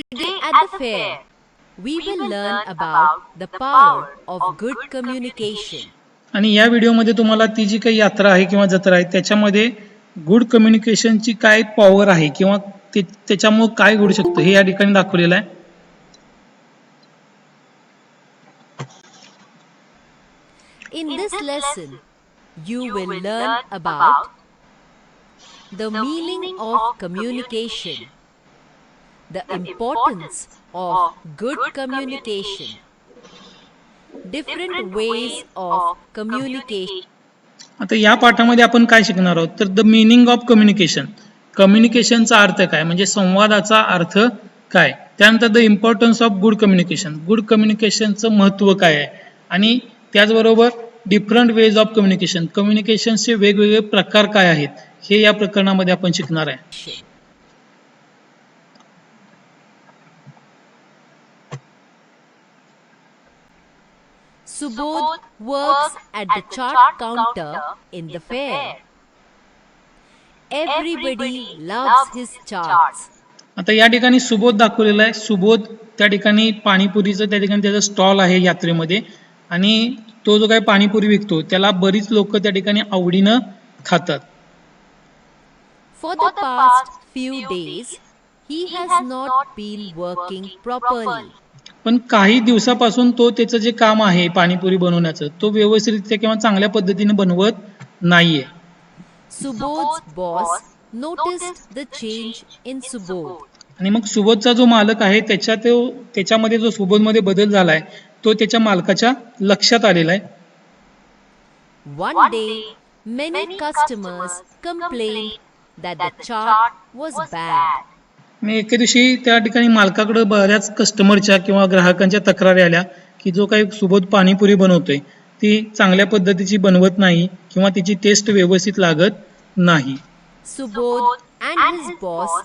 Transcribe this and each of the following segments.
Today at the fair, we will learn about the power of good communication. आणि या व्हिडिओमध्ये तुम्हाला ती जी काही यात्रा आहे किंवा जत्रा आहे त्याच्यामध्ये गुड कम्युनिकेशनची काय पॉवर आहे किंवा त्याच्यामुळे काय घडू शकतं हे या ठिकाणी दाखवलेलं आहे. In this lesson, you will learn about the meaning of communication, the importance of good communication, different ways of communication. आता या पाठामध्ये आपण काय शिकणार आहोत तर द मिनिंग ऑफ कम्युनिकेशन. कम्युनिकेशनचा अर्थ काय म्हणजे संवादाचा अर्थ काय. त्यानंतर the importance of good communication. Good कम्युनिकेशनचं महत्त्व काय आहे आणि त्याचबरोबर डिफरंट वेज ऑफ कम्युनिकेशन. कम्युनिकेशनचे वेगवेगळे प्रकार काय आहेत हे या प्रकरणामध्ये आपण शिकणार आहे. Subodh works at the chart counter in the fair. Everybody loves his charts. आता या ठिकाणी सुबोध दाखवलेला आहे. सुबोध त्या ठिकाणी पाणीपुरीचं त्या ठिकाणी त्याचा स्टॉल आहे यात्रेमध्ये आणि तो जो काही पाणीपुरी विकतो त्याला बरीच लोक त्या ठिकाणी आवडीनं खातात. For the past few days, he has not been working properly. पण काही दिवसापासून तो त्याचं जे काम आहे पाणीपुरी बनवण्याचं तो व्यवस्थितरित्या किंवा चांगल्या पद्धतीने बनवत नाहीये. Subodh's boss noticed the change in Subodh. आणि मग सुबोधचा जो मालक आहे त्याच्यामध्ये जो सुबोधमध्ये बदल झालाय तो त्याच्या मालकाच्या लक्षात आलेला आहे. One day, many customers complained that the chart was bad. आणि एके दिवशी त्या ठिकाणी मालकाकडे बऱ्याच कस्टमरच्या किंवा ग्राहकांच्या तक्रारी आल्या की जो काही सुबोध पाणीपुरी बनवतोय ती चांगल्या पद्धतीची बनवत नाही किंवा तिची टेस्ट व्यवस्थित लागत नाही. Subodh and his boss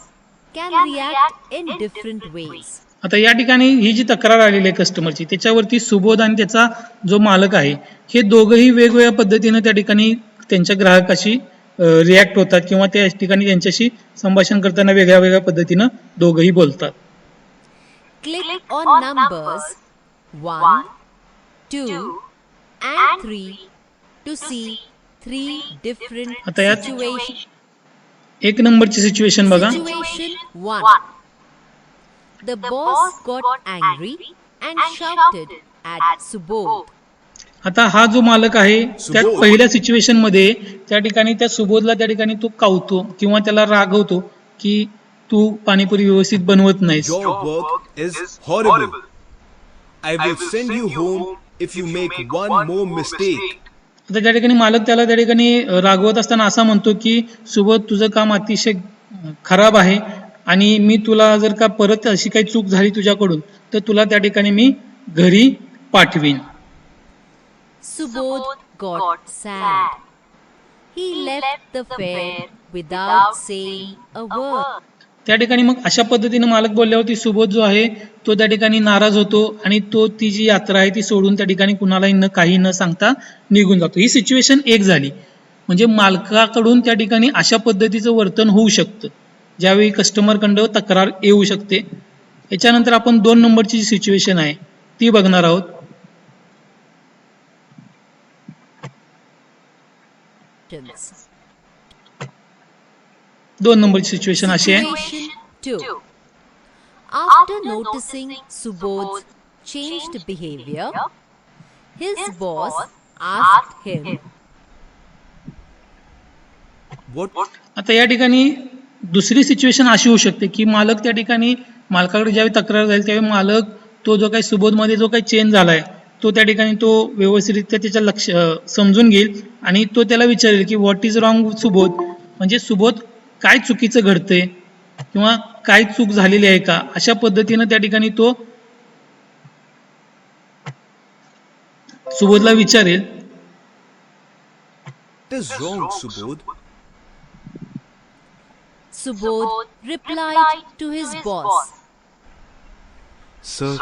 can react in different ways. आता या ठिकाणी ही जी तक्रार आलेली आहे कस्टमरची त्याच्यावरती सुबोध आणि त्याचा जो मालक आहे हे दोघंही वेगवेगळ्या पद्धतीने त्या ठिकाणी त्यांच्या ग्राहकाशी रिॲक्ट होतात किंवा त्या ठिकाणी त्यांच्याशी संभाषण करताना वेगळ्या वेगळ्या पद्धतीनं दोघंही बोलतात. Click on numbers 1, 2 and 3 to see 3 different आता यात situations. एक नंबरची सिच्युएशन बघा. Situation 1. The boss got angry and shouted at Subodh. आता हा जो मालक आहे त्यात पहिल्या सिच्युएशन मध्ये त्या ठिकाणी त्या सुबोधला त्या ठिकाणी तो कावतो किंवा त्याला रागवतो की तू पाणीपुरी व्यवस्थित बनवत नाहीस. Your work is horrible. I will send you home if you make one more mistake. आता त्या ठिकाणी मालक त्याला त्या ठिकाणी रागवत असताना असा म्हणतो की सुबोध तुझं काम अतिशय खराब आहे आणि मी तुला जर का परत अशी काही चूक झाली तुझ्याकडून तर तुला त्या ठिकाणी मी घरी पाठवीन. Subodh got sad. He left the fair without saying a word. त्या ठिकाणी मग अशा पद्धतीने मालक बोलल्यावरती सुबोध जो आहे तो त्या ठिकाणी नाराज होतो आणि तो ती जी यात्रा आहे ती सोडून त्या ठिकाणी कुणालाही काही न सांगता निघून जातो. ही सिच्युएशन एक झाली. म्हणजे मालकाकडून त्या ठिकाणी अशा पद्धतीचं वर्तन होऊ शकतं ज्यावेळी कस्टमरकडं तक्रार येऊ शकते. याच्यानंतर आपण 2 नंबरची जी सिच्युएशन आहे ती बघणार आहोत. दोन नंबरची सिच्युएशन अशी आहे. Situation 2. After noticing Subodh's changed behavior, his boss asked him, What? आता या ठिकाणी दुसरी सिच्युएशन अशी होऊ शकते की मालक त्या ठिकाणी मालकाकडे ज्यावेळी तक्रार झाली त्यावेळी मालक तो जो काही सुबोधमध्ये जो काही चेंज झालाय तो त्या ठिकाणी तो व्यवस्थितरित्या त्याच्या लक्ष समजून घेईल आणि तो त्याला विचारेल की व्हॉट इज रॉंग सुबोध. म्हणजे सुबोध काय चुकीचं घडतंय किंवा काय चूक झालेली आहे का अशा पद्धतीनं त्या ठिकाणी तो सुबोधला विचारेल. What is wrong, Subodh? Subodh replied to his boss, Sir,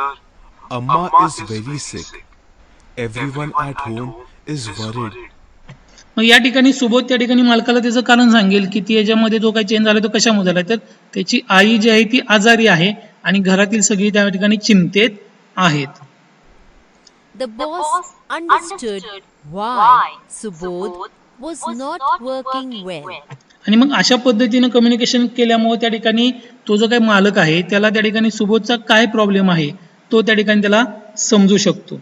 Amma is very sick. Everyone at home is worried. मग या ठिकाणी सुबोध त्या ठिकाणी मालकाला त्याचं कारण सांगेल की ती याच्यामध्ये जो काही चेंज झाला तो कशामुळे झाला तर त्याची आई जी आहे ती आजारी आहे आणि घरातील सगळी त्या ठिकाणी चिंतेत आहेत. The boss understood why Subodh was not working well. आणि मग अशा पद्धतीनं कम्युनिकेशन केल्यामुळे त्या ठिकाणी तो जो काही मालक आहे त्याला त्या ठिकाणी सुबोधचा काय प्रॉब्लेम आहे तो त्या ठिकाणी त्याला समजू शकतो.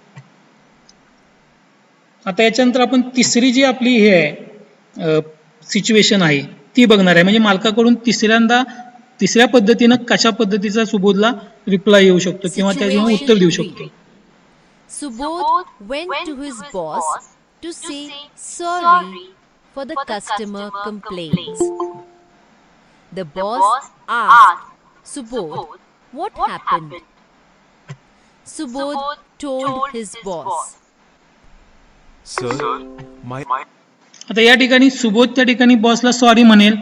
आता याच्यानंतर आपण तिसरी जी आपली हे आहे सिच्युएशन आहे ती बघणार आहे. म्हणजे मालकाकडून तिसऱ्या पद्धतीनं कशा पद्धतीचा सुबोधला रिप्लाय येऊ शकतो किंवा त्याला उत्तर देऊ शकतो. Subodh went to his boss to say sorry for the customer complaints. The boss asked Subodh what happened. Subodh told his boss, Sir, my आता या ठिकाणी सुबोध त्या ठिकाणी बॉसला सॉरी म्हणेल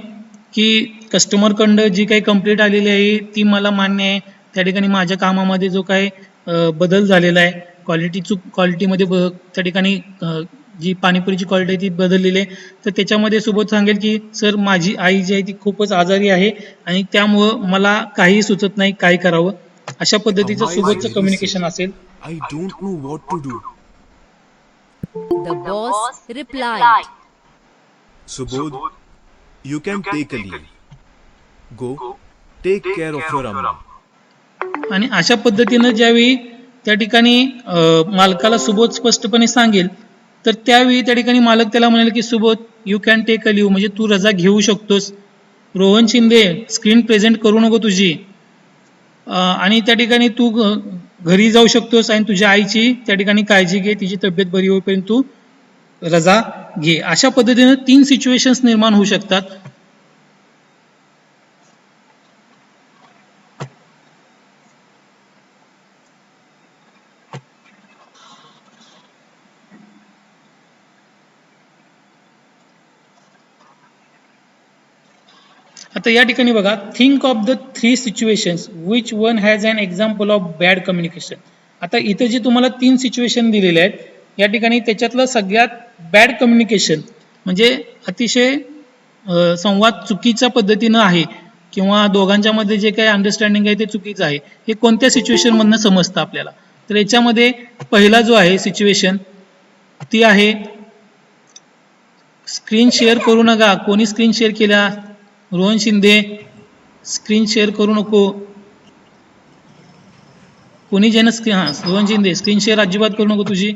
की कस्टमरकडं जी काही कंप्लेंट आलेली आहे ती मला मान्य आहे. त्या ठिकाणी माझ्या कामामध्ये जो काही बदल झालेला आहे क्वालिटीमध्ये त्या ठिकाणी जी पाणीपुरीची क्वालिटी आहे ती बदललेली आहे. तर त्याच्यामध्ये सुबोध सांगेल की सर माझी आई जी आहे ती खूपच आजारी आहे आणि त्यामुळं मला काही सुचत नाही काय करावं. अशा पद्धतीचं सुबोधचं कम्युनिकेशन असेल. I don't know what to do. the boss replied, Subodh, you can take a leave. Go, take care of your amma. आणि अशा पद्धतीनं ज्यावेळी त्या ठिकाणी मालकाला सुबोध स्पष्टपणे सांगेल तर त्यावेळी त्या ठिकाणी मालक त्याला म्हणेल की Subodh you can take a leave म्हणजे तू रजा घेऊ शकतोस. रोहन शिंदे स्क्रीन प्रेझेंट करू नको तुझी आणि त्या ठिकाणी तू घरी जाऊ शकतोस आणि तुझ्या आईची त्या ठिकाणी काळजी घे. तिची तब्येत बरी होईपर्यंत तू रजा घे. अशा पद्धतीनं 3 सिच्युएशन्स निर्माण होऊ शकतात. आता या ठिकाणी बघा think of the 3 situations which one has an example of bad communication. आता इथं जे तुम्हाला 3 सिच्युएशन दिलेले आहेत या ठिकाणी त्याच्यातलं सगळ्यात बॅड कम्युनिकेशन म्हणजे अतिशय संवाद चुकीच्या पद्धतीनं आहे किंवा दोघांच्या मध्ये जे काही अंडरस्टँडिंग आहे ते चुकीचं आहे हे कोणत्या सिच्युएशन मधनं समजतं आपल्याला. तर याच्यामध्ये पहिला जो आहे सिच्युएशन ती आहे स्क्रीन शेअर करू नका. कोणी स्क्रीन शेअर केल्या? रोहन शिंदे. स्क्रीन शेअर करू नको. कोणी ज्यानं रोहन शिंदे स्क्रीन शेअर अजिबात करू नको तुझी.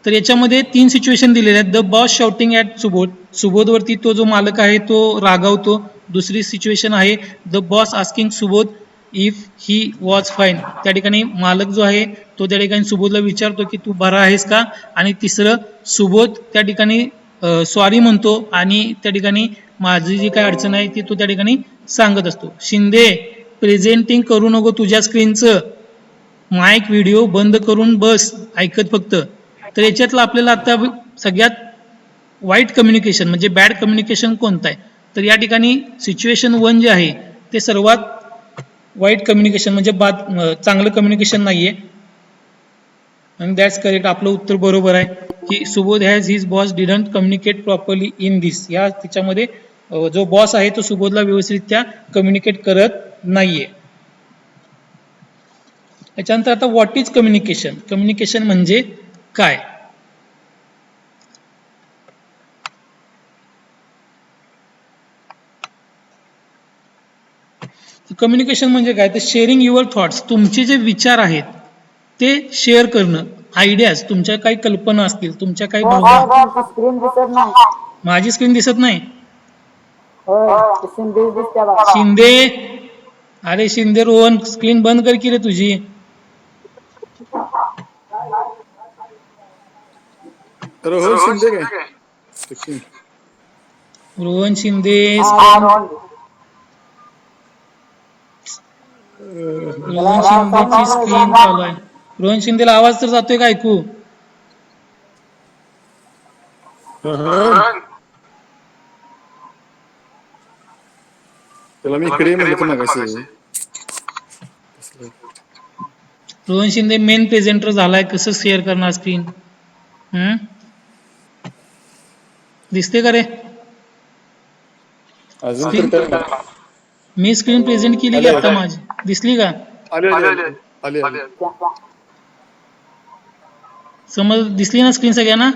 तर याच्यामध्ये 3 सिच्युएशन दिलेले आहेत. The boss shouting at Subodh. सुबोधवरती तो जो मालक आहे तो रागावतो. दुसरी सिच्युएशन आहे the boss asking Subodh if he was fine. त्या ठिकाणी मालक जो आहे तो त्या ठिकाणी सुबोधला विचारतो की तू बरा आहेस का. आणि तिसरं सुबोध त्या ठिकाणी सॉरी म्हणतो आणि त्या ठिकाणी माझी जी काही अडचण आहे ती तो त्या ठिकाणी सांगत असतो. शिंदे प्रेझेंटिंग करू नको तुझ्या स्क्रीनचं. माईक व्हिडिओ बंद करून बस ऐकत फक्त. तर याच्यातलं आपल्याला आता सगळ्यात वाईट कम्युनिकेशन म्हणजे बॅड कम्युनिकेशन कोणतं आहे तर या ठिकाणी सिच्युएशन 1 जे आहे ते सर्वात वाईट कम्युनिकेशन म्हणजे चांगलं कम्युनिकेशन नाहीये. आणि दॅट्स करेक्ट. आपलं उत्तर बरोबर आहे की Subodh has his boss didn't communicate properly in this. या त्याच्यामध्ये जो बॉस आहे तो सुबोधला व्यवस्थितरित्या कम्युनिकेट करत नाहीये. याच्यानंतर आता व्हॉट इज कम्युनिकेशन. कम्युनिकेशन म्हणजे काय. कम्युनिकेशन म्हणजे काय तर शेअरिंग युअर थॉट्स. तुमचे जे विचार आहेत ते शेअर करणं. आयडियाज तुमच्या काही कल्पना असतील तुमच्या काही भावना. स्क्रीन दिसत नाही. माझी स्क्रीन दिसत नाही. दिसते. शिंदे अरे शिंदे रोहन स्क्रीन बंद कर की रे तुझी. रोहन शिंदे काय रोहन शिंदे रोहन शिंदेची स्क्रीन चालू आहे. रोहन शिंदेला आवाज तर जातोय का ऐकू. त्याला मी इकडे म्हणतो ना कसे. रोहन शिंदे मेन प्रेझेंटर झालाय कसं शेअर करणार स्क्रीन. दिसते का रे. अजून मी स्क्रीन प्रेझेंट केली की आता माझी दिसली का? आले आले आले आले समज दिसली ना स्क्रीन सगळ्यांना?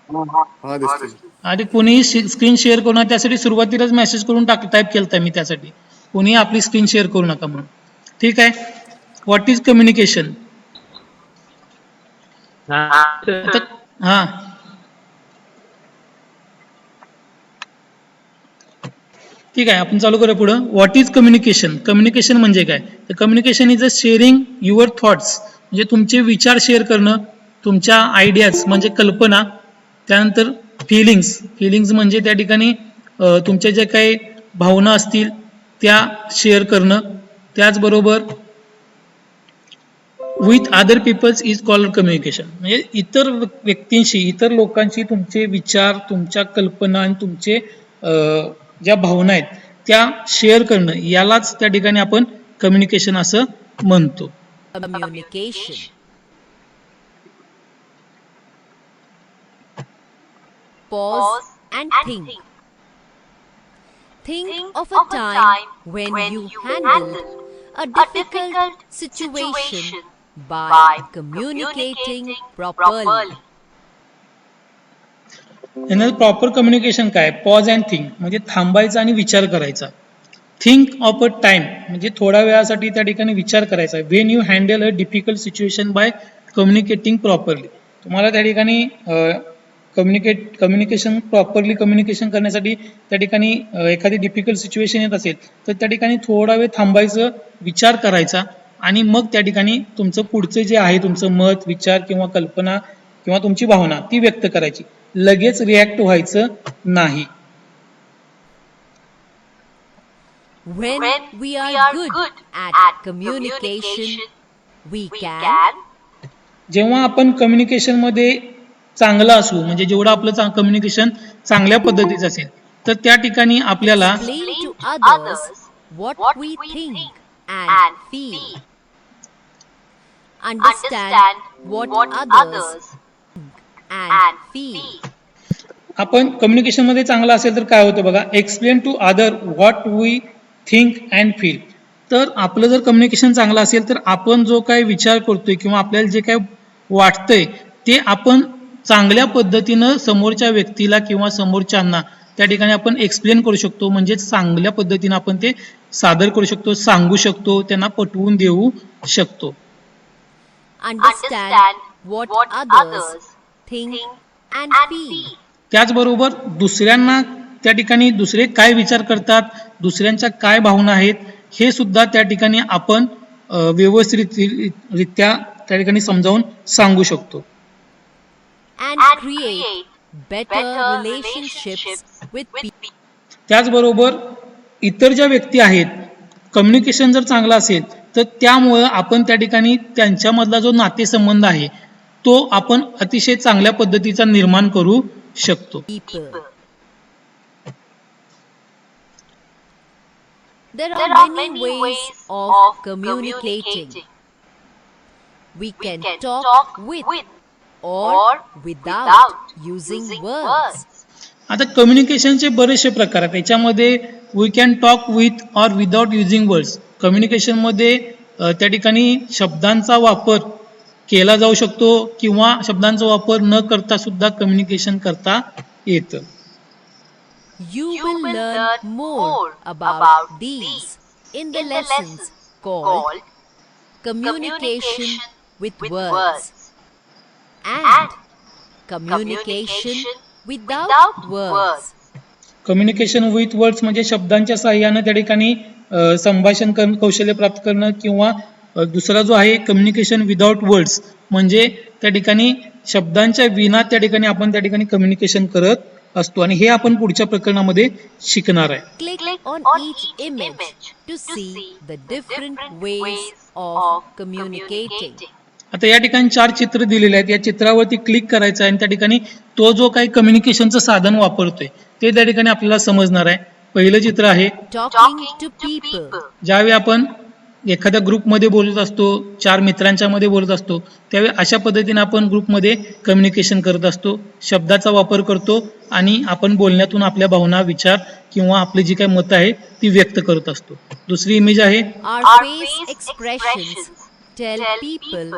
हा दिसते. आणि कोणीही स्क्रीन शेअर करू नका, त्यासाठी सुरुवातीलाच मेसेज करून टाईप केलता मी त्यासाठी. कोणीही आपली स्क्रीन शेअर करू नका म्हणून. ठीक आहे. What is communication? हा ठीक आहे, आपण चालू करूया पुढं. What is communication? कम्युनिकेशन म्हणजे काय? तर communication is a sharing your thoughts, म्हणजे तुमचे विचार शेअर करणं, तुमच्या आयडियाज म्हणजे कल्पना, त्यानंतर फिलिंग्स म्हणजे त्या ठिकाणी तुमच्या ज्या काही भावना असतील त्या शेअर करणं. त्याचबरोबर with other peoples is called communication, म्हणजे इतर व्यक्तींशी, इतर लोकांशी तुमचे विचार, तुमच्या कल्पना आणि तुमचे ज्या भावना आहेत त्या शेअर करणं, यालाच त्या ठिकाणी आपण कम्युनिकेशन असं म्हणतो. Communication. Pause and think. Think of a time when you handled a difficult situation by communicating properly. यानंतर प्रॉपर कम्युनिकेशन काय? पॉज अँड थिंक म्हणजे थांबायचा आणि विचार करायचा. थिंक ऑफ अ टाइम म्हणजे थोड्या वेळासाठी त्या ठिकाणी विचार करायचा. When you handle a difficult situation by communicating properly. तुम्हाला त्या ठिकाणी कम्युनिकेशन प्रॉपरली कम्युनिकेशन करण्यासाठी त्या ठिकाणी एखादी डिफिकल्ट सिच्युएशन येत असेल तर त्या ठिकाणी थोडा वेळ थांबायचं, विचार करायचा आणि मग त्या ठिकाणी तुमचं पुढचं जे आहे तुमचं मत, विचार किंवा कल्पना किंवा तुमची भावना ती व्यक्त करायची. लगेच रिॲक्ट व्हायचं नाही. When we are good at communication, we can जेव्हा आपण कम्युनिकेशन मध्ये चांगलं असू, म्हणजे जेवढं आपलं कम्युनिकेशन चांगल्या पद्धतीचं असेल तर त्या ठिकाणी आपल्याला explain to others what we think and feel. Understand what others and feel. आपण कम्युनिकेशन मध्ये चांगलं असेल तर काय होतं बघा. Explain to other what we think and feel. तर आपलं जर कम्युनिकेशन चांगलं असेल तर आपण जो काही विचार करतोय किंवा आपल्याला जे काही वाटतंय ते आपण चांगल्या पद्धतीनं समोरच्या व्यक्तीला किंवा समोरच्यांना त्या ठिकाणी आपण एक्सप्लेन करू शकतो. म्हणजे चांगल्या पद्धतीनं आपण ते सादर करू शकतो, सांगू शकतो, त्यांना पटवून देऊ शकतो. Understand what others think and feel. त्याचबरोबर दुसऱ्यांना त्या ठिकाणी दुसरे काय विचार करतात, दुसऱ्यांच्या काय भावना आहेत हे सुद्धा त्या ठिकाणी आपण व्यवस्थितरित्या त्या ठिकाणी समजावून सांगू शकतो. And create better relationships with people. त्याचबरोबर इतर ज्या व्यक्ती आहेत, कम्युनिकेशन जर चांगलं असेल तर त्यामुळं आपण त्या ठिकाणी त्यांच्यामधला जो नातेसंबंध आहे तो आपण अतिशय चांगल्या पद्धतीचा निर्माण करू शकतो. There are many ways of communicating. We can talk with or without using words. आता कम्युनिकेशनचे बरेचसे प्रकार आहेत. त्याच्यामध्ये we can talk with or without using words. कम्युनिकेशनमध्ये त्या ठिकाणी शब्दांचा वापर केला जाऊ शकतो किंवा शब्दांचा वापर न करता सुद्धा कम्युनिकेशन करता येतं. You will learn more about these in the lessons called Communication with Words and Communication without Words. Communication with words म्हणजे शब्दांच्या सहाय्याने त्या ठिकाणी संभाषण कौशल्य प्राप्त करणं किंवा दुसरा जो आहे कम्युनिकेशन विदाउट वर्ड्स म्हणजे त्या ठिकाणी शब्दांच्या विना त्या ठिकाणी आपण त्या ठिकाणी कम्युनिकेशन करत असतो आणि हे आपण पुढच्या प्रकरणामध्ये शिकणार आहे. Click on each image to see the different ways of communicating. आता या ठिकाणी 4 चित्र दिलेले आहेत. या चित्रावरती क्लिक करायचं आहे आणि त्या ठिकाणी तो जो काही कम्युनिकेशनचं साधन वापरतोय ते त्या ठिकाणी आपल्याला समजणार आहे. पहिलं चित्र आहे Talking to people. ज्यावेळी आपण एखाद्या ग्रुपमध्ये बोलत असतो, 4 मित्रांच्या मध्ये बोलत असतो, त्यावेळी अशा पद्धतीने आपण ग्रुपमध्ये कम्युनिकेशन करत असतो, शब्दाचा वापर करतो आणि आपण बोलण्यातून आपल्या भावना, विचार किंवा आपली जी काही मतं आहे ती व्यक्त करत असतो. दुसरी इमेज आहे Our face expressions tell people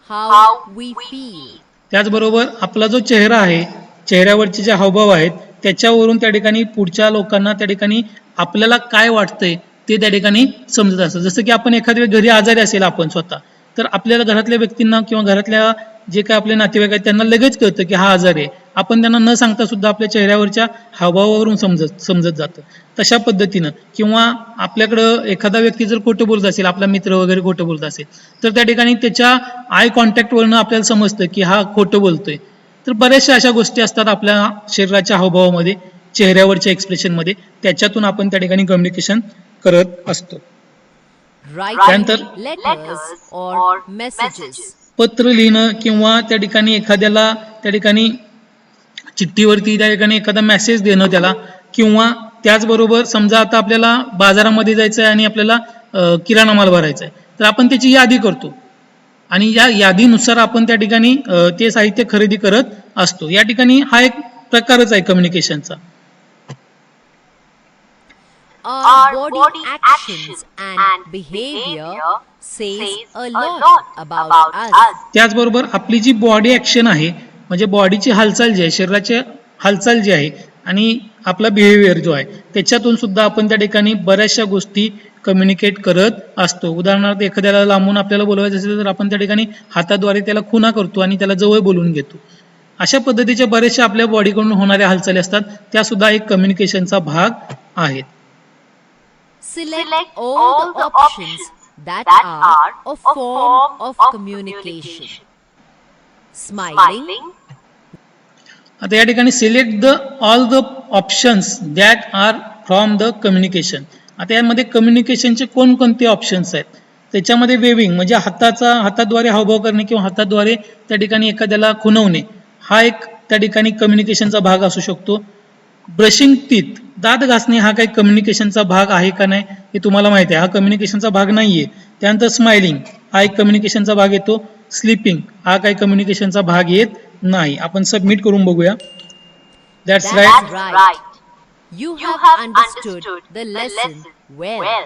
how we feel. त्याचबरोबर आपला जो चेहरा आहे, चेहऱ्यावरचे जे हावभाव आहेत त्याच्यावरून त्या ठिकाणी पुढच्या लोकांना त्या ठिकाणी आपल्याला काय वाटतंय ते त्या ठिकाणी समजत असतं. जसं की आपण एखाद्या वेळी घरी आजारी असेल आपण स्वतः, तर आपल्याला घरातल्या व्यक्तींना किंवा घरातल्या जे काय आपले नातेवाईक आहेत त्यांना लगेच कळतं की हा आजारी आहे. आपण त्यांना न सांगता सुद्धा आपल्या चेहऱ्यावरच्या हावभावावरून समजत जातं. तशा पद्धतीनं किंवा आपल्याकडं एखादा व्यक्ती जर खोटं बोलत असेल, आपला मित्र वगैरे खोटं बोलत असेल, तर त्या ठिकाणी त्याच्या आय कॉन्टॅक्टवरनं आपल्याला समजतं की हा खोटं बोलतोय. तर बऱ्याचशा अशा गोष्टी असतात आपल्या शरीराच्या हावभावामध्ये, चेहऱ्यावरच्या एक्सप्रेशनमध्ये, त्याच्यातून आपण त्या ठिकाणी कम्युनिकेशन करत असतो. Writing त्यानंतर letters or messages. पत्र लिहिणं किंवा त्या ठिकाणी एखाद्याला त्या ठिकाणी चिठ्ठीवरती त्या ठिकाणी एखादा मेसेज देणं त्याला, किंवा त्याचबरोबर समजा आता आपल्याला बाजारामध्ये जायचं आहे आणि आपल्याला किराणा माल भरायचा आहे, तर आपण त्याची यादी करतो आणि या यादीनुसार आपण त्या ठिकाणी ते साहित्य खरेदी करत असतो. या ठिकाणी हा एक प्रकारच आहे कम्युनिकेशनचा. Our body actions and behavior says a lot about us. त्याचबरोबर आपली जी बॉडी ॲक्शन आहे, म्हणजे बॉडीची हालचाल जी आहे, शरीराची हालचाल जी आहे आणि आपला बिहेवियर जो आहे, त्याच्यातून सुद्धा आपण त्या ठिकाणी बऱ्याचशा गोष्टी कम्युनिकेट करत असतो. उदाहरणार्थ एखाद्याला लांबून आपल्याला बोलवायचं असेल तर आपण त्या ठिकाणी हाताद्वारे त्याला खुणा करतो आणि त्याला जवळ बोलवून घेतो. अशा पद्धतीच्या बऱ्याचशा आपल्या बॉडीकडून होणाऱ्या हालचाली असतात, त्या सुद्धा एक कम्युनिकेशनचा भाग आहेत. Select all the options that are a form of communication. Smiling, आता या ठिकाणी select the all the options that are from the communication. आता यामध्ये कम्युनिकेशनचे कोणकोणते ऑप्शन्स आहेत, त्याच्यामध्ये वेविंग म्हणजे हाताद्वारे हावभाव करणे किंवा हाताद्वारे त्या ठिकाणी एखाद्याला खुणवणे, हा एक त्या ठिकाणी कम्युनिकेशनचा भाग असू शकतो. ब्रशिंग टीथ, दात घासणे, हा काही कम्युनिकेशनचा भाग आहे का नाही हे तुम्हाला माहिती आहे, हा कम्युनिकेशनचा भाग नाहीये. त्यानंतर स्माइलिंग, हा एक कम्युनिकेशनचा भाग येतो. स्लीपिंग, हा काही कम्युनिकेशनचा भाग येत नाही. आपण सबमिट करून बघूया. That's that's right. right. You have understood the lesson well.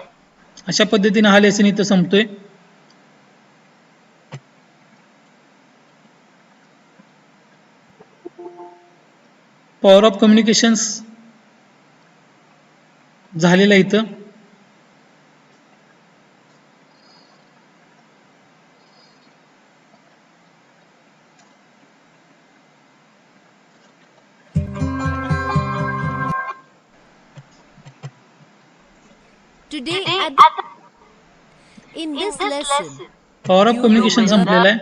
अशा पद्धतीने हा लेसन इथं संपतोय. पॉवर ऑफ कम्युनिकेशन्स झालेलं आहे इथं. Today in this lesson, power of communication संपलेलं आहे.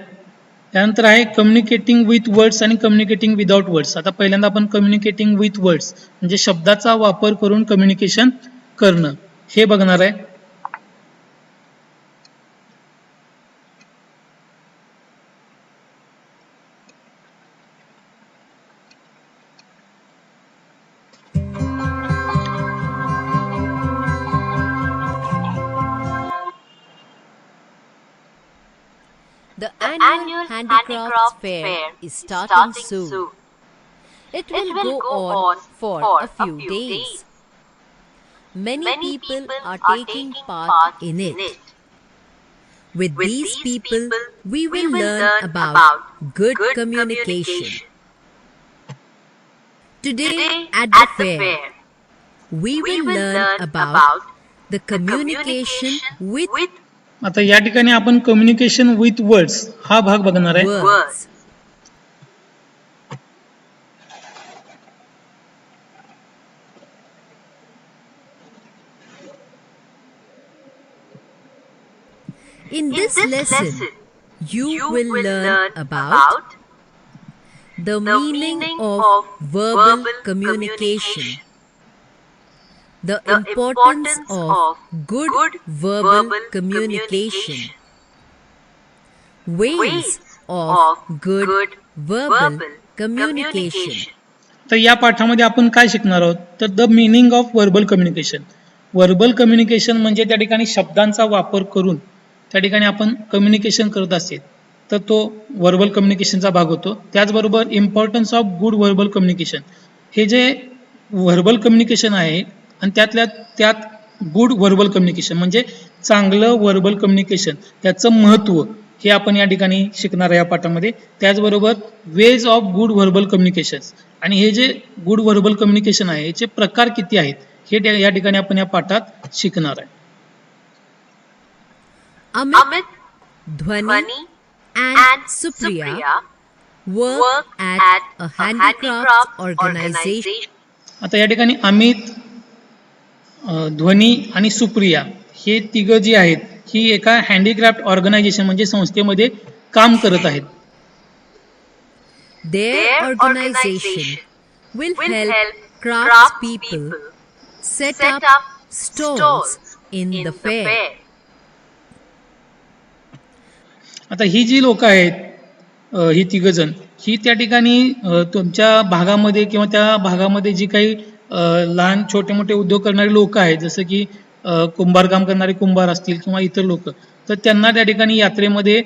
त्यानंतर आहे कम्युनिकेटिंग विथ वर्ड्स आणि कम्युनिकेटिंग विदाउट वर्ड्स. आता पहिल्यांदा आपण कम्युनिकेटिंग विथ वर्ड्स म्हणजे शब्दाचा वापर करून कम्युनिकेशन करणं हे बघणार आहे. the annual handicrafts fair is starting soon. It will go on for a few days. Many people are taking part in it. With these people, we will learn about good communication. Today at the fair, we will learn about the communication with आता या ठिकाणी आपण communication with words हा भाग बघणार आहे. words. In this lesson, you will learn about the meaning of verbal communication, the importance of good verbal communication, ways of good verbal communication. तर या पाठामध्ये आपण काय शिकणार आहोत तर the meaning of verbal communication. Verbal communication म्हणजे त्या ठिकाणी शब्दांचा वापर करून त्या ठिकाणी आपण कम्युनिकेशन करत असेल तर तो व्हर्बल कम्युनिकेशनचा भाग होतो. त्याचबरोबर importance of good verbal communication, हे जे व्हर्बल कम्युनिकेशन आहे आणि त्यात गुड व्हर्बल कम्युनिकेशन म्हणजे चांगलं व्हर्बल कम्युनिकेशन, त्याचं महत्त्व हे आपण या ठिकाणी शिकणार आहे या पाठामध्ये. त्याचबरोबर ways of good verbal communication, आणि हे जे गुड व्हर्बल कम्युनिकेशन आहे याचे प्रकार किती आहेत हे या ठिकाणी आपण या पाठात शिकणार आहे. Amit, Dhwani, and Supriya work at a handicrafts organization. आता या ठिकाणी अमित, ध्वनी आणि सुप्रिया हे तिघं जी आहेत ही एका हँडीक्राफ्ट ऑर्गनायझेशन म्हणजे संस्थेमध्ये काम करत आहेत. Their organization will help crafts people set up stalls in the fair. आता ही जी लोक आहेत ही तिघं जण ही त्या ठिकाणी तुमच्या भागामध्ये किंवा त्या भागामध्ये जी काही लहान छोटे मोठे उद्योग करणारे लोक आहेत, जसं की कुंभार काम करणारे कुंभार असतील किंवा इतर लोक, तर त्यांना त्या ठिकाणी यात्रेमध्ये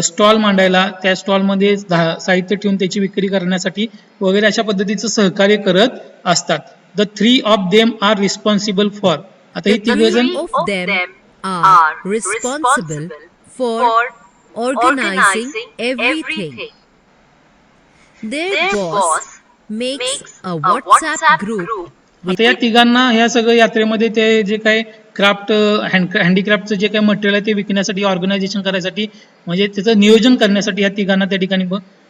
स्टॉल मांडायला, त्या स्टॉलमध्ये साहित्य ठेवून त्याची विक्री करण्यासाठी वगैरे अशा पद्धतीचं सहकार्य करत असतात. The 3 of them are responsible for. आता ही The तिघं जण 3 of them are responsible for organizing everything. Their boss makes a WhatsApp group. आता या तिघांना ह्या सगळं यात्रेमध्ये ते जे काही क्राफ्ट हँडीक्राफ्टचं जे काही मटेरियल आहे ते विकण्यासाठी, ऑर्गनायझेशन करायसाठी, म्हणजे त्याचं नियोजन करण्यासाठी या तिघांना त्या ठिकाणी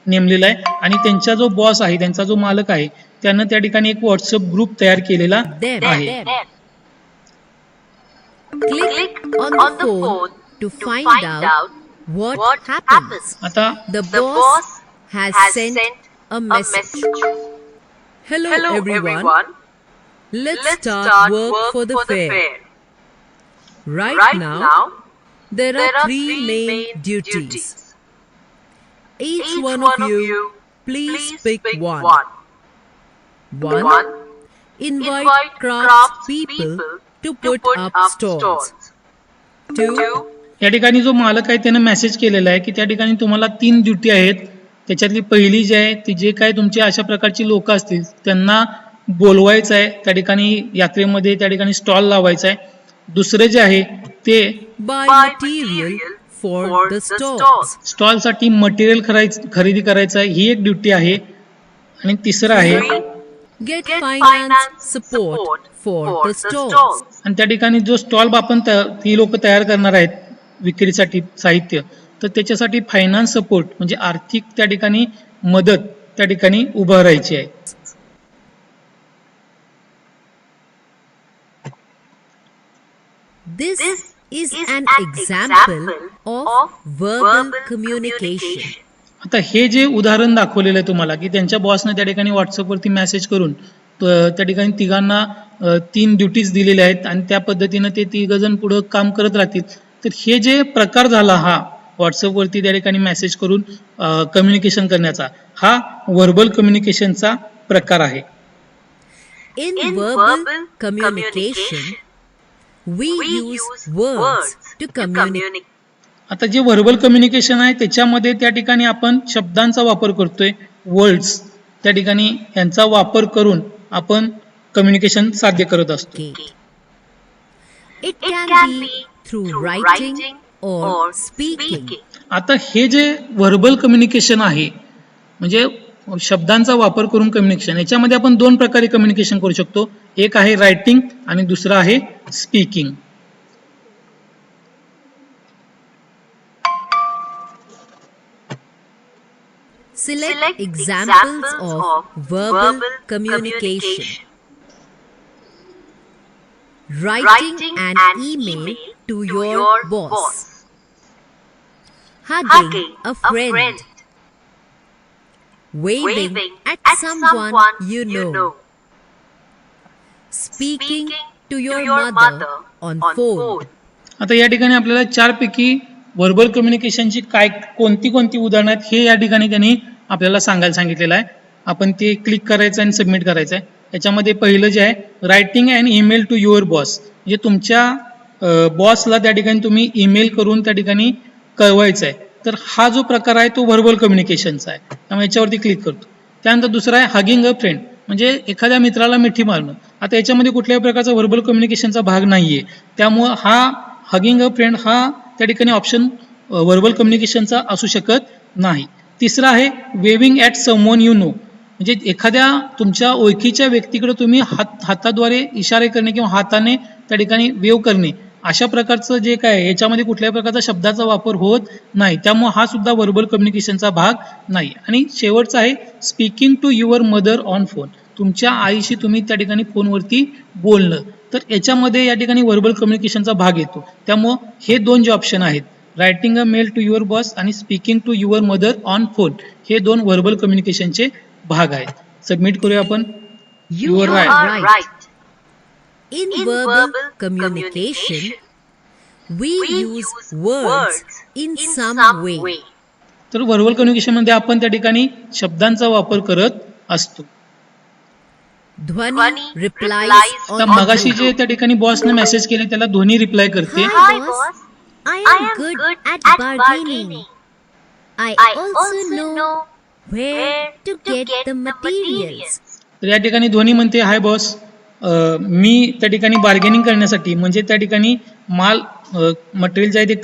नेमलेलं आहे. आणि त्यांचा जो बॉस आहे, त्यांचा जो मालक आहे, त्यानं त्या ठिकाणी एक व्हॉट्सअप ग्रुप तयार केलेला आहे. Click on the phone to find out what happens. आता The boss has sent a message. Hello everyone. Let's start work for the fair. Right now, there are 3 main duties. Each one of you, please pick one. 1. Invite crafts people to put up stalls. 2. या ठिकाणी जो मालक आहे त्यानं message केलेला आहे की त्या ठिकाणी तुम्हाला 3 ड्युटी आहेत. त्याच्यातली पहिली जी आहे ती जे काय तुमचे अशा प्रकारची लोक असतील त्यांना बोलवायचं आहे, त्या ठिकाणी यात्रेमध्ये त्या ठिकाणी स्टॉल लावायचा आहे. दुसरं जे आहे ते Buy material for the stalls. स्टॉलसाठी मटेरियल खरेदी करायचं आहे, ही एक ड्युटी आहे. आणि तिसरं आहे Get finance support for the stalls. आणि त्या ठिकाणी जो स्टॉल आपण ती लोक तयार करणार आहेत विक्रीसाठी साहित्य, तर त्याच्यासाठी फायनान्स सपोर्ट म्हणजे आर्थिक त्या ठिकाणी मदत त्या ठिकाणी उभं राहायची आहे. This is an example of verbal communication. आता हे जे उदाहरण दाखवलेलं आहे तुम्हाला की त्यांच्या बॉसने त्या ठिकाणी व्हॉट्सअपवरती मेसेज करून त्या ठिकाणी तिघांना 3 ड्युटीज दिलेल्या आहेत आणि त्या पद्धतीनं ते तिघजण पुढं काम करत राहतील. तर हे जे प्रकार झाला हा व्हॉट्सअपवरती त्या ठिकाणी मेसेज करून कम्युनिकेशन करण्याचा, हा व्हर्बल कम्युनिकेशनचा प्रकार आहे. In verbal communication, we use words to communicate. आता जे व्हर्बल कम्युनिकेशन आहे त्याच्यामध्ये त्या ठिकाणी आपण शब्दांचा वापर करतोय, वर्ड्स त्या ठिकाणी यांचा वापर करून आपण कम्युनिकेशन साध्य करत असतो. It can be through writing or speaking. आता हे जे व्हर्बल कम्युनिकेशन आहे म्हणजे शब्दांचा वापर करून कम्युनिकेशन, याच्यामध्ये आपण 2 प्रकारे कम्युनिकेशन करू शकतो. एक आहे रायटिंग आणि दुसरं आहे speaking. Select examples of verbal communication. Writing an email to your boss. Hugging a friend. Waving at someone you know. Speaking to your mother on phone. आता या ठिकाणी आपल्याला 4 पैकी व्हर्बल कम्युनिकेशनची कोणती उदाहरणं आहेत हे या ठिकाणी त्यांनी आपल्याला सांगायला सांगितलेलं आहे. आपण ते क्लिक करायचं आणि सबमिट करायचं आहे. याच्यामध्ये पहिलं जे आहे writing and email to your boss, म्हणजे तुमच्या बॉसला त्या ठिकाणी तुम्ही ईमेल करून त्या ठिकाणी कळवायचं आहे. तर हा जो प्रकार आहे तो व्हर्बल कम्युनिकेशनचा आहे. त्यामुळे याच्यावरती क्लिक करतो. त्यानंतर दुसरा आहे हगिंग अ फ्रेंड, म्हणजे एखाद्या मित्राला मिठी मारणं. आता याच्यामध्ये कुठल्याही प्रकारचा व्हर्बल कम्युनिकेशनचा भाग नाहीये, त्यामुळं हा हगिंग अ फ्रेंड हा त्या ठिकाणी ऑप्शन व्हर्बल कम्युनिकेशनचा असू शकत नाही. तिसरा आहे waving at someone you know, म्हणजे एखाद्या तुमच्या ओळखीच्या व्यक्तीकडे तुम्ही हाताद्वारे इशारे करणे किंवा हाताने त्या ठिकाणी वेव करणे, अशा प्रकारचं जे काय आहे याच्यामध्ये कुठल्याही प्रकारचा शब्दाचा वापर होत नाही. त्यामुळे हा सुद्धा व्हर्बल कम्युनिकेशनचा भाग नाही. आणि शेवटचा आहे speaking to your mother on phone, तुमच्या आईशी तुम्ही त्या ठिकाणी फोनवरती बोलणं, तर याच्यामध्ये या ठिकाणी व्हर्बल कम्युनिकेशनचा भाग येतो. त्यामुळं हे दोन जे ऑप्शन आहेत, writing a mail to your boss आणि speaking to your mother on phone, हे दोन व्हर्बल कम्युनिकेशनचे भाग आहेत. सबमिट करूया आपण. You You are are right. right. In verbal communication, we use words in some way. तर व्हर्बल कम्युनिकेशनमध्ये आपण त्या ठिकाणी शब्दांचा वापर करत असतो. Dhwani replies तर on मगाशी the जे group. त्या ठिकाणी बॉसने मेसेज केले त्याला ध्वनी रिप्लाय करते. Hi boss, I am good at bargaining. I also know where to get the materials. तर या ठिकाणी ध्वनी म्हणते हाय बॉस, मी त्या ठिकाणी बार्गेनिंग करण्यासाठी, म्हणजे त्या ठिकाणी माल मटेरियल जे आहे ते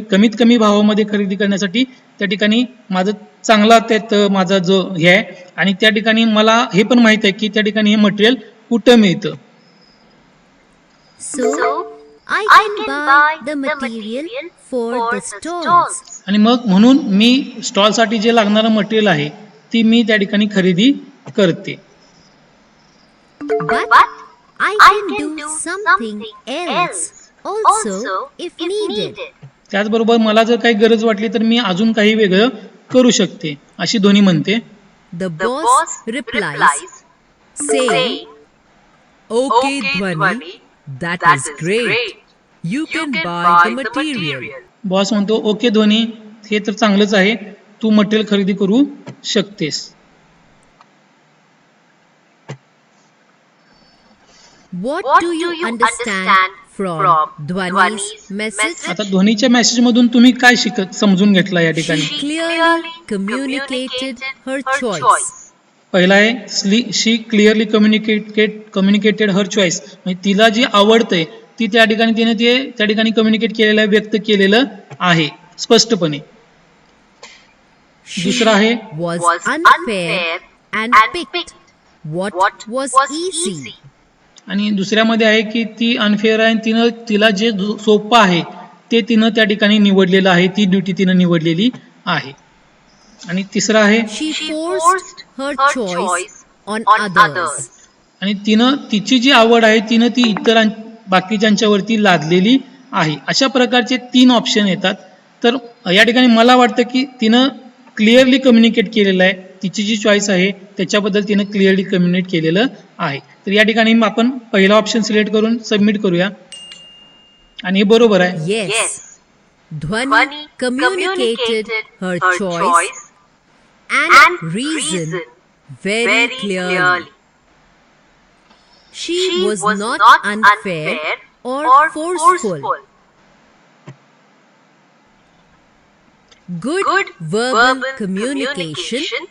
कमीत कमी भावामध्ये खरेदी करण्यासाठी त्या ठिकाणी माझं चांगला त्यात माझा जो हे आहे, आणि त्या ठिकाणी मला हे पण माहित आहे की त्या ठिकाणी हे मटेरियल कुठं मिळतं. So I can buy the material for the stalls. आणि मग म्हणून मी स्टॉलसाठी जे लागणारं मटेरियल आहे ती मी त्या ठिकाणी खरेदी करते. But I can do something else also if needed. त्याचबरोबर मला जर काही गरज वाटली तर मी अजून काही वेगळं करू शकते, अशी ध्वनी म्हणते. The boss replies, saying, Okay, Dhwani, that is great. You can buy the material. Boss म्हणतो ओके ध्वनी, हे तर चांगलंच आहे, तू मटेरियल खरेदी करू शकतेस. What do you understand from Dhwani's message? आता ध्वनीच्या मेसेज मधून तुम्ही काय समजून घेतला या ठिकाणी? She clearly communicated her choice. पहिला आहे शी क्लिअरली कम्युनिकेटेड हर चॉईस, म्हणजे तिला जी आवडते ती त्या ठिकाणी तिने ते त्या ठिकाणी कम्युनिकेट केलेलं आहे, व्यक्त केलेलं आहे स्पष्टपणे. दुसरा आहे Was unfair and picked what was easy. आणि दुसऱ्यामध्ये आहे की ती अनफेअर आहे आणि तिला जे सोपं आहे ते तिनं त्या ठिकाणी निवडलेलं आहे, ती ड्युटी तिनं निवडलेली आहे. आणि तिसरा आहे She forced her choice on others. आणि तिनं तिची जी आवड आहे तिनं ती बाकीच्यांच्यावरती लादलेली आहे. अशा प्रकारचे 3 ऑप्शन येतात. तर या ठिकाणी मला वाटतं की तिनं क्लिअरली कम्युनिकेट केलेलं आहे, तिची जी चॉईस आहे त्याच्याबद्दल तिनं क्लिअरली कम्युनिकेट केलेलं आहे. तर या ठिकाणी आपण पहिला ऑप्शन सिलेक्ट करून सबमिट करूया, आणि हे बरोबर आहे. Yes. Dhwani communicated her choice and reason very clearly. She was not unfair or forceful. Good verbal communication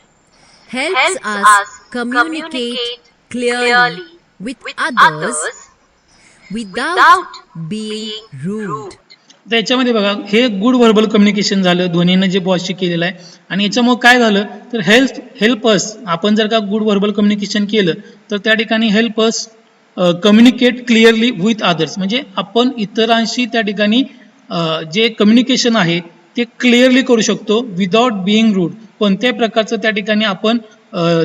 helps us communicate clearly with others without being rude. तर याच्यामध्ये बघा, हे गुड व्हर्बल कम्युनिकेशन झालं ध्वनीनं जे बॉसशी केलेलं आहे. आणि याच्यामुळे काय झालं तर हेल्प अस, आपण जर का गुड व्हर्बल कम्युनिकेशन केलं तर त्या ठिकाणी help us communicate clearly with others, म्हणजे आपण इतरांशी त्या ठिकाणी जे कम्युनिकेशन आहे ते क्लिअरली करू शकतो विदाउट बिईंग रूड. कोणत्याही प्रकारचं त्या ठिकाणी आपण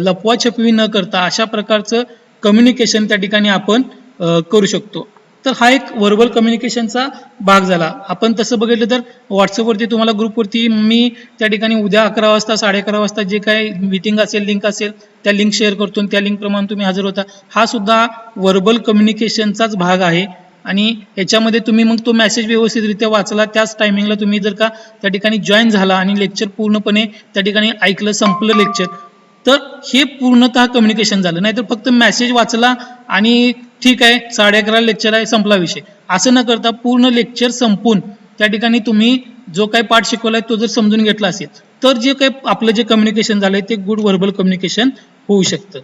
लपवाछपवी न करता अशा प्रकारचं कम्युनिकेशन त्या ठिकाणी आपण करू शकतो. तर हा एक व्हर्बल कम्युनिकेशनचा भाग झाला. आपण तसं बघितलं तर व्हॉट्सअपवरती तुम्हाला ग्रुपवरती मी त्या ठिकाणी उद्या 11 वाजता 11:30 वाजता जे काही मीटिंग असेल, लिंक असेल, त्या लिंक शेअर करतो आणि त्या लिंकप्रमाणे तुम्ही हजर होता. हा सुद्धा व्हर्बल कम्युनिकेशनचाच भाग आहे. आणि याच्यामध्ये तुम्ही मग तो मेसेज व्यवस्थितरित्या वाचला, त्याच टायमिंगला तुम्ही जर का त्या ठिकाणी जॉईन झाला आणि लेक्चर पूर्णपणे त्या ठिकाणी ऐकलं, संपलं लेक्चर, तर हे पूर्णतः कम्युनिकेशन झालं. नाहीतर फक्त मेसेज वाचला आणि ठीक आहे 11:30 लेक्चर आहे संपला विषय, असं न करता पूर्ण लेक्चर संपून त्या ठिकाणी तुम्ही जो काही पाठ शिकवलाय तो जर समजून घेतला असेल तर जे काही आपलं जे कम्युनिकेशन झालंय ते गुड व्हर्बल कम्युनिकेशन होऊ शकतं.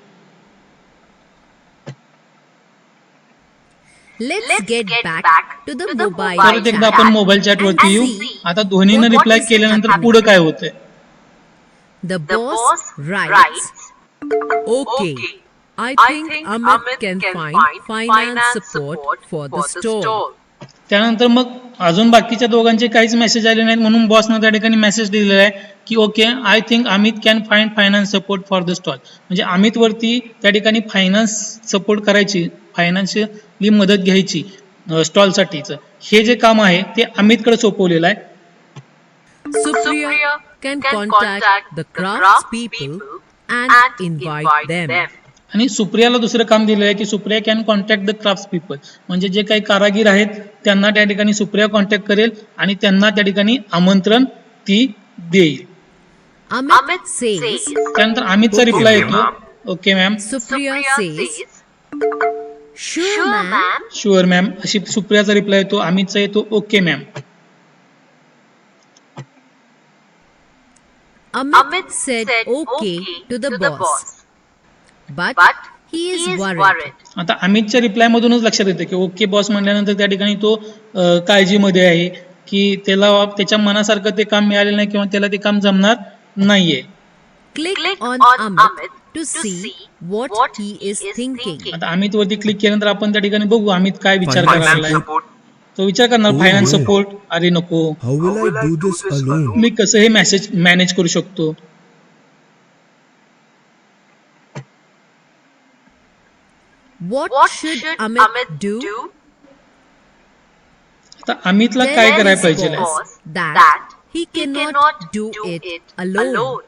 Let's get back to the mobile परत एकदा chat आपण मोबाईल चॅट वरती and येऊ. see आता दोन्हीनं what रिप्लाय is केल्यानंतर happening. पुढे काय होतंय. The boss writes, Okay, I think Amit can find finance support for the stall. त्यानंतर मग अजून बाकीच्या दोघांचे काहीच मेसेज आले नाहीत म्हणून बॉसनं त्या ठिकाणी मेसेज दिलेला आहे की okay I think Amit can find finance support for the stall. म्हणजे अमित वरती त्या ठिकाणी फायनान्स सपोर्ट करायची, फायनान्शियली मदत घ्यायची स्टॉलसाठीचं हे जे काम आहे ते अमितकडे सोपवलेलं आहे. Supriya can contact the crafts people and invite them. आणि सुप्रियाला दुसरं काम दिलेलं आहे की Supriya can contact the crafts people. म्हणजे जे काही कारागीर आहेत त्यांना त्या ठिकाणी सुप्रिया कॉन्टॅक्ट करेल आणि त्यांना त्या ठिकाणी आमंत्रण ती देईल. Amit says, त्यानंतर अमितचा रिप्लाय येतो okay ma'am, Supriya says, sure ma'am. Sure ma'am अशी सुप्रियाचा रिप्लाय येतो. अमितचा येतो okay ma'am. Amit said okay to the boss, but he is worried. आता अमितच्या रिप्लाय मधूनच लक्षात येतं की ओके बॉस म्हणल्यानंतर त्या ठिकाणी तो काळजीमध्ये आहे की त्याला त्याच्या मनासारखं ते काम मिळालेलं नाही किंवा त्याला ते काम जमणार नाहीये. Click on Amit to see what he is thinking. आता अमित वरती क्लिक केल्यानंतर आपण त्या ठिकाणी बघू अमित काय विचार Finance करायला. support. तो विचार करणार Oh, फायनान्स no. सपोर्ट, अरे नको How will I do this alone? मी कसं हे मेसेज मॅनेज करू शकतो. What should Amit do? आता अमितला काय Tell करायला his पाहिजे. boss that he cannot do it alone.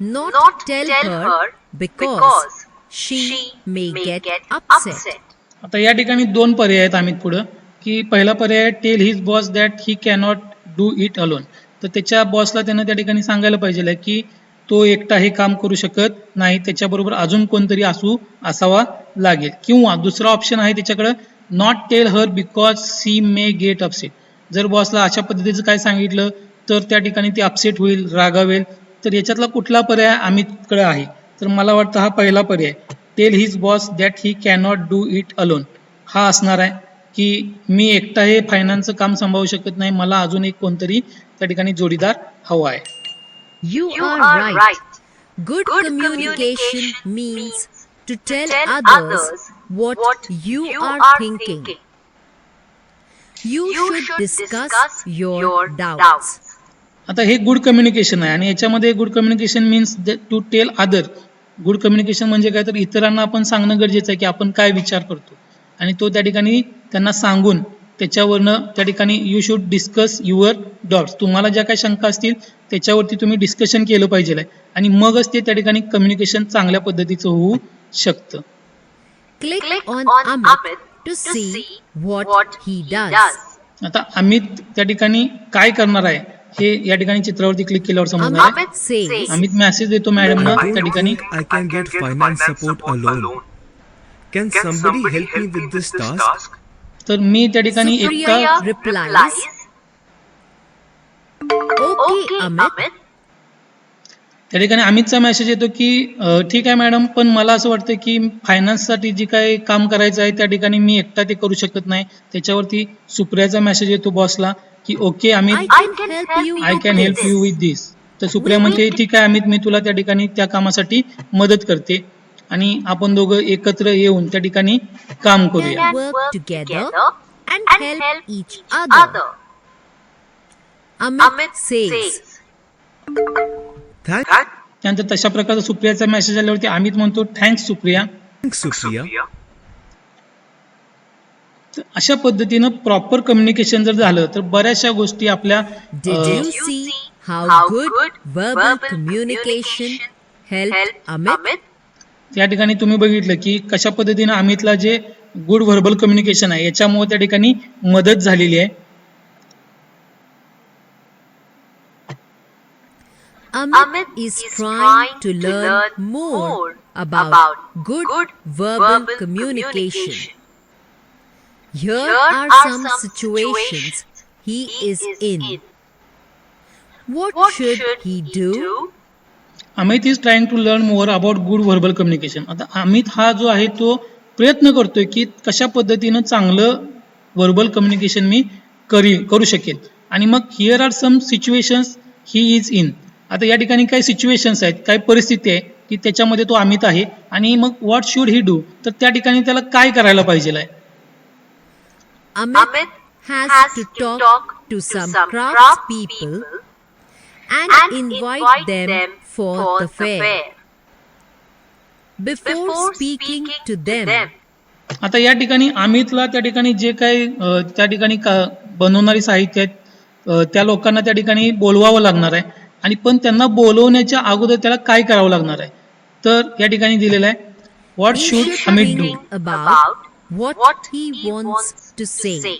Not tell her because she may get upset. आता या ठिकाणी दोन पर्याय आहेत अमित पुढं की पहिला पर्याय आहे tell his boss that he cannot do it alone. तर त्याच्या बॉसला त्यानं त्या ठिकाणी सांगायला पाहिजे की तो एकटा हे काम करू शकत नाही, त्याच्याबरोबर अजून कोणतरी असावा लागेल. किंवा दुसरा ऑप्शन आहे त्याच्याकडं not tell her because she may get upset. जर बॉसला अशा पद्धतीचं काय सांगितलं तर त्या ठिकाणी ती अपसेट होईल, रागावेल. तर याच्यातला कुठला पर्याय अमितकडे आहे तर मला वाटतं हा पहिला पर्याय tell his boss that he cannot do it alone हा असणार आहे की मी एकटा हे फायनान्सचं काम सांभाळू शकत नाही, मला अजून एक कोणतरी त्या ठिकाणी जोडीदार हवा आहे. You are right. Good communication means to tell others what you are thinking. You should discuss your doubts. आता हे गुड कम्युनिकेशन आहे आणि याच्यामध्ये good communication means to tell other. Good communication म्हणजे काय तर इतरांना आपण सांगणं गरजेचं आहे की आपण काय विचार करतो आणि तो त्या ठिकाणी त्यांना सांगून त्याच्यावरनं त्या ठिकाणी you should discuss your doubts. तुम्हाला ज्या काही शंका असतील त्याच्यावरती तुम्ही डिस्कशन केलं पाहिजे आणि मगच ते त्या ठिकाणी कम्युनिकेशन चांगल्या पद्धतीचं होऊ शकतं. Click on Amit to see what he does. आता अमित त्या ठिकाणी काय करणार आहे हे या ठिकाणी चित्रावरती क्लिक केल्यावर समजणार आहे. Amit says, अमित मेसेज देतो मॅडमना I त्या don't ठिकाणी think I can get finance support alone. Can somebody help me with this task? तर मी त्या ठिकाणी Supriya एकटा replies, okay Amit. त्या ठिकाणी अमितचा मेसेज येतो की ठीक आहे मॅडम पण मला असं वाटतं की फायनान्ससाठी जी काही काम करायचं आहे त्या ठिकाणी मी एकटा ते करू शकत नाही. त्याच्यावरती सुप्रियाचा मेसेज येतो बॉसला की okay Amit I can help you I with can help this. You विथ दिस. तर सुप्रिया म्हणते ठीक आहे अमित मी तुला त्या ठिकाणी त्या कामासाठी मदत करते आणि आपण दोघं एकत्र येऊन त्या ठिकाणी काम करूया. Can work together and help each other. Amit says, त्यानंतर तशा प्रकारचा सुप्रियाचा मेसेज आल्यावरती अमित म्हणतो थँक्स सुप्रिया. Thanks, Supriya. तर अशा पद्धतीनं प्रॉपर कम्युनिकेशन जर झालं तर बऱ्याचशा गोष्टी आपल्या did you see how good verbal communication helped Amit? त्या ठिकाणी तुम्ही बघितलं की कशा पद्धतीनं अमितला जे गुड व्हर्बल कम्युनिकेशन आहे याच्यामुळे त्या ठिकाणी मदत झालेली आहे. Amit is trying to learn more about good verbal communication. Here are some situations he is in. What should he do? Amit is trying to learn more about good verbal communication. आता अमित हा जो आहे तो प्रयत्न करतोय की कशा पद्धतीनं चांगलं व्हर्बल कम्युनिकेशन मी करू शकेल. आणि मग here are some situations he is in. आता या ठिकाणी काही सिच्युएशन्स आहेत, काही परिस्थिती आहे की त्याच्यामध्ये तो अमित आहे. आणि मग व्हॉट शुड ही डू, तर त्या ठिकाणी त्याला काय करायला पाहिजे आहे. Amit has to talk to some crafts people and invite them for the fair. Before speaking to them, आता या ठिकाणी अमितला त्या ठिकाणी जे काही त्या ठिकाणी बनवणारी साहित्य आहेत त्या लोकांना त्या ठिकाणी बोलवावं लागणार आहे. आणि पण त्यांना बोलवण्याच्या अगोदर त्याला काय करावं लागणार आहे, तर या ठिकाणी दिलेलं आहे what he should should Amit do. think about what he wants to say.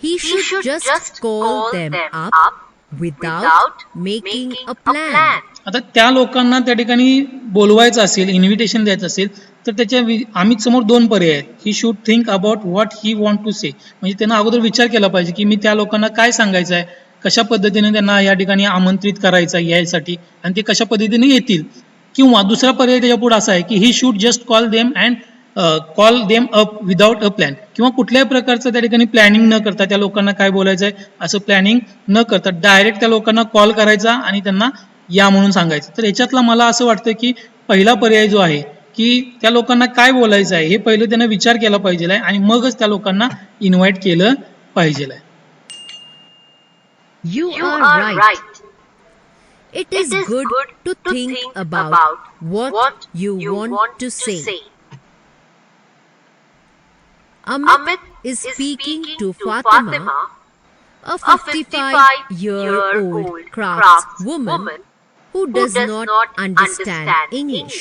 He should just call them up without making a plan. आता त्या लोकांना त्या ठिकाणी बोलवायचं असेल, इन्व्हिटेशन द्यायचं असेल, तर त्याच्या अमित समोर दोन पर्याय आहेत. He should think about what he want to say. म्हणजे त्यांना अगोदर विचार केला पाहिजे की मी त्या लोकांना काय सांगायचं आहे, कशा पद्धतीने त्यांना या ठिकाणी आमंत्रित करायचं आहे यासाठी, आणि ते कशा पद्धतीने येतील. किंवा दुसरा पर्याय त्याच्या पुढे असा आहे की he should just call them up without a plan. किंवा कुठल्याही प्रकारचं त्या ठिकाणी प्लॅनिंग न करता त्या लोकांना काय बोलायचं आहे असं प्लॅनिंग न करता डायरेक्ट त्या लोकांना कॉल करायचा आणि त्यांना या म्हणून सांगायचं. तर याच्यातला मला असं वाटतं की पहिला पर्याय जो आहे की त्या लोकांना काय बोलायचं आहे हे पहिलं त्यानं विचार केला पाहिजे आहे आणि मगच त्या लोकांना इन्व्हाइट केलं पाहिजे आहे. You are right. It is good to think about what you want to say. Amit is speaking to Fatima, a 55-year-old craftswoman who does not understand English.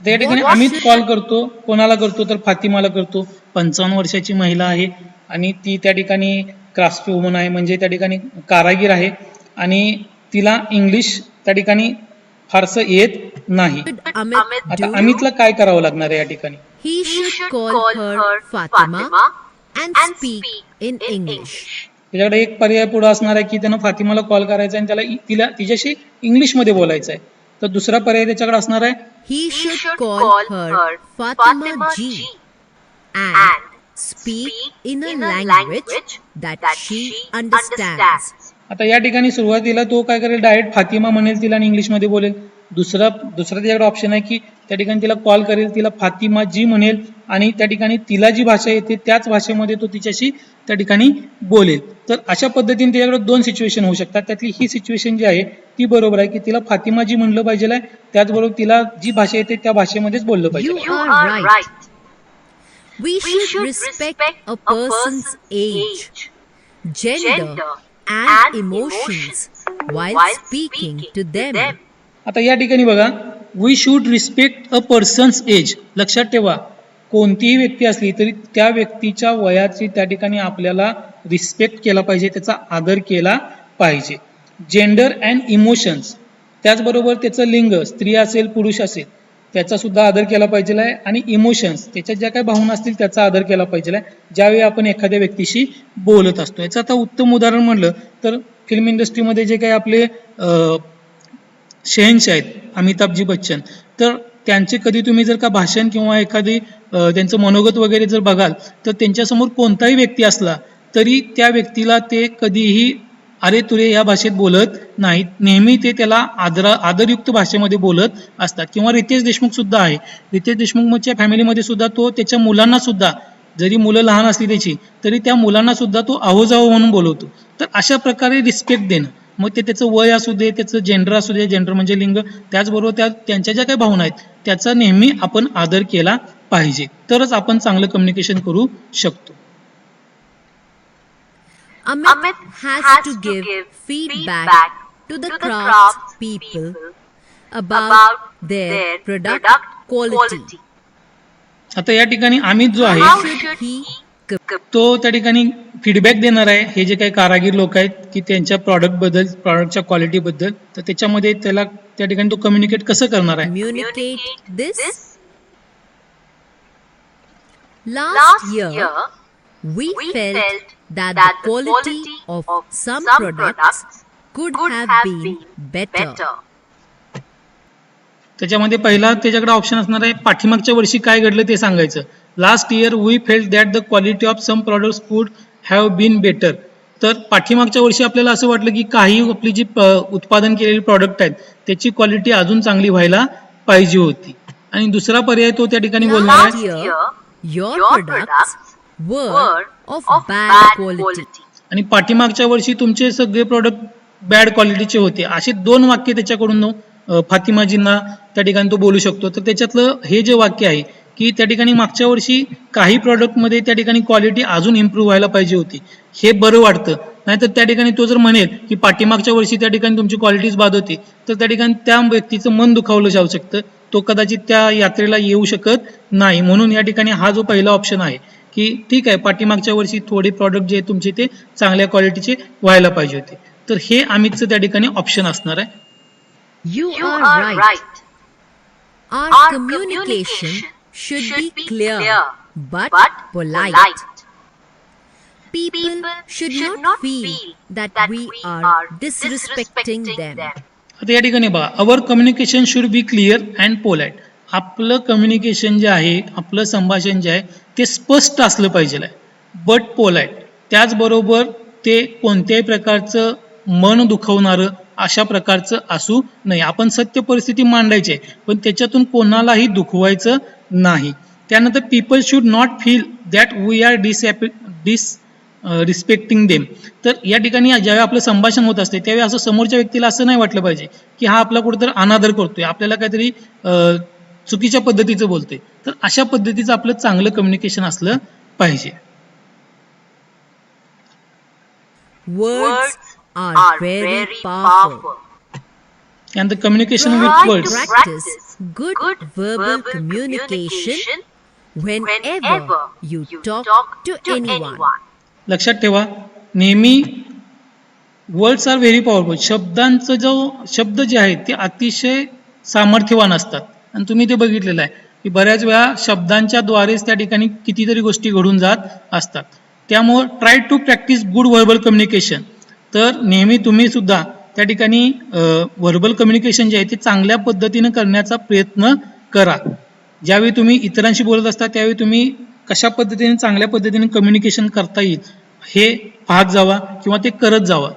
आता या ठिकाणी अमित कॉल करतो, कोणाला करतो तर फातिमाला करतो. 55 वर्षाची महिला आहे आणि ती त्या ठिकाणी क्राफ्ट वुमन आहे, म्हणजे त्या ठिकाणी कारागीर आहे आणि तिला इंग्लिश त्या ठिकाणी फारसं येत नाही. आता अमितला काय करावं लागणार आहे या ठिकाणी. He should call her Fatima and speak in English. त्याच्याकडे एक पर्याय पुढे असणार आहे की त्यानं फातिमाला कॉल करायचा आणि तिच्याशी इंग्लिशमध्ये बोलायचं आहे. तर दुसरा पर्याय त्याच्याकडे असणार आहे He should call her Fatima Ji and speak in a language that she understands. आता या ठिकाणी सुरुवातीला तो काय करेल, डायरेक्ट फातिमा म्हणेल तिला आणि इंग्लिशमध्ये बोलेल. दुसरा त्याच्याकडे ऑप्शन आहे की त्या ठिकाणी तिला कॉल करेल, तिला फातिमा जी म्हणेल आणि त्या ठिकाणी तिला जी भाषा येते त्याच भाषेमध्ये तो तिच्याशी त्या ठिकाणी बोलेल. तर अशा पद्धतीने त्याच्याकडे दोन सिच्युएशन होऊ शकतात. त्यातली ही सिच्युएशन जी आहे ती बरोबर आहे की तिला फातिमा जी म्हणलं पाहिजे आहे, त्याचबरोबर तिला जी भाषा येते त्या भाषेमध्येच बोललं पाहिजे. You are right. We should respect a person's age, gender and emotions while speaking to them. आता या ठिकाणी बघा, we should respect a person's age. लक्षात ठेवा, कोणतीही व्यक्ती असली तरी त्या व्यक्तीच्या वयाची त्या ठिकाणी आपल्याला रिस्पेक्ट केला पाहिजे, त्याचा आदर केला पाहिजे. जेंडर अँड इमोशन्स, त्याचबरोबर त्याचं लिंग स्त्री असेल पुरुष असेल त्याचा सुद्धा आदर केला पाहिजे आहे. आणि इमोशन्स, त्याच्यात ज्या काही भावना असतील त्याचा आदर केला पाहिजे आहे ज्यावेळी आपण एखाद्या व्यक्तीशी बोलत असतो. याचं आता उत्तम उदाहरण म्हणलं तर फिल्म इंडस्ट्रीमध्ये जे काही आपले शहेनशाह आहेत अमिताभजी बच्चन, तर त्यांचे कधी तुम्ही जर का भाषण किंवा एखादी त्यांचं मनोगत वगैरे जर बघाल तर त्यांच्यासमोर कोणताही व्यक्ती असला तरी त्या व्यक्तीला ते कधीही अरे तुरे या भाषेत बोलत नाहीत. नेहमी ते त्याला आदरयुक्त भाषेमध्ये बोलत असतात. किंवा रितेश देशमुख सुद्धा आहे. रितेश देशमुखच्या फॅमिलीमध्ये सुद्धा तो त्याच्या मुलांना सुद्धा, जरी मुलं लहान असली त्याची तरी त्या मुलांना सुद्धा तो आहोजाहो म्हणून बोलवतो. तर अशा प्रकारे रिस्पेक्ट देणं, मग ते त्याचं वय असू दे, त्याचं जेंडर असू दे, जेंडर म्हणजे लिंग, त्याचबरोबर त्यांच्या ज्या काही भावना आहेत त्याचा नेहमी आपण आदर केला पाहिजे. तरच आपण चांगलं कम्युनिकेशन करू शकतो. Amit has to give feedback to the crafts people about their product quality. आता या ठिकाणी अमित जो आहे How should he तो त्या ठिकाणी फीडबॅक देणार आहे, हे जे काही कारागीर लोक आहेत की त्यांच्या प्रॉडक्टच्या क्वालिटीबद्दल, तर त्याच्यामध्ये त्याला त्या ठिकाणी तो कम्युनिकेट कसं करणार आहे. Communicate this. Last year, we felt that the quality of some products could have been better. त्याच्यामध्ये पहिला त्याच्याकडे ऑप्शन असणार आहे पाठीमागच्या वर्षी काय घडलं ते सांगायचं. Last year we felt that the quality of some products could have been better. तर पाठीमागच्या वर्षी आपल्याला असं वाटलं की काही आपली जी उत्पादन केलेली प्रॉडक्ट आहेत त्याची क्वालिटी अजून चांगली व्हायला पाहिजे होती. आणि दुसरा पर्याय तो त्या ठिकाणी बोलणार Last आहे year, your products were of bad quality. आणि पाठीमागच्या वर्षी तुमचे सगळे प्रॉडक्ट बॅड क्वालिटीचे होते. असे 2 वाक्य त्याच्याकडून फातिमाजींना त्या ठिकाणी तो बोलू शकतो. तर त्याच्यातलं हे जे वाक्य आहे की त्या ठिकाणी मागच्या वर्षी काही प्रॉडक्टमध्ये त्या ठिकाणी क्वालिटी अजून इम्प्रूव्ह व्हायला पाहिजे होती, हे बरं वाटतं. नाहीतर त्या ठिकाणी तो जर म्हणेल की पाठीमागच्या वर्षी त्या ठिकाणी तुमची क्वालिटीज बाद होती, तर त्या ठिकाणी त्या व्यक्तीचं मन दुखावलं जाऊ शकतं, तो कदाचित त्या यात्रेला येऊ शकत नाही. म्हणून या ठिकाणी हा जो पहिला ऑप्शन आहे की ठीक आहे पाठीमागच्या वर्षी थोडे प्रॉडक्ट जे तुमचे ते चांगल्या क्वालिटीचे व्हायला पाहिजे होते. तर हे अमितचं त्या ठिकाणी ऑप्शन असणार आहे. You are right. Our communication should be clear but polite. People should not feel that we are disrespecting them. आता या ठिकाणी बघा, our communication should be clear and polite. आपलं कम्युनिकेशन जे आहे, आपलं संभाषण जे आहे ते स्पष्ट असलं पाहिजे बट पोलाइट. त्याचबरोबर ते कोणत्याही प्रकारचं मन दुखवणारं अशा प्रकारचं असू नये. आपण सत्य परिस्थिती मांडायची आहे पण त्याच्यातून कोणालाही दुखवायचं नाही. त्यानंतर people should not feel that we are respecting them. तर या ठिकाणी ज्यावेळी आपलं संभाषण होत असते त्यावेळी असं समोरच्या व्यक्तीला असं नाही वाटलं पाहिजे की हा आपला कुठेतरी अनादर करतोय, आपल्याला काहीतरी चुकीच्या पद्धतीचं बोलतोय. तर अशा पद्धतीचं आपलं चांगलं कम्युनिकेशन असलं पाहिजे. Words are very powerful. त्यानंतर communication with words. Practice good verbal communication whenever you talk to anyone. लक्षात ठेवा, नेहमी वर्ड्स आर व्हेरी पॉवरफुल. शब्द जे आहेत ते अतिशय सामर्थ्यवान असतात आणि तुम्ही ते बघितलेलं आहे की बऱ्याच वेळा शब्दांच्या द्वारेच त्या ठिकाणी कितीतरी गोष्टी घडून जात असतात. त्यामुळे try to practice good verbal communication. तर नेहमी तुम्ही सुद्धा त्या ठिकाणी व्हर्बल कम्युनिकेशन जे आहे ते चांगल्या पद्धतीने करण्याचा प्रयत्न करा. ज्यावेळी तुम्ही इतरांशी बोलत असता त्यावेळी तुम्ही कशा पद्धतीने चांगल्या पद्धतीने कम्युनिकेशन करता येईल हे पाहत जावा किंवा ते करत जावा.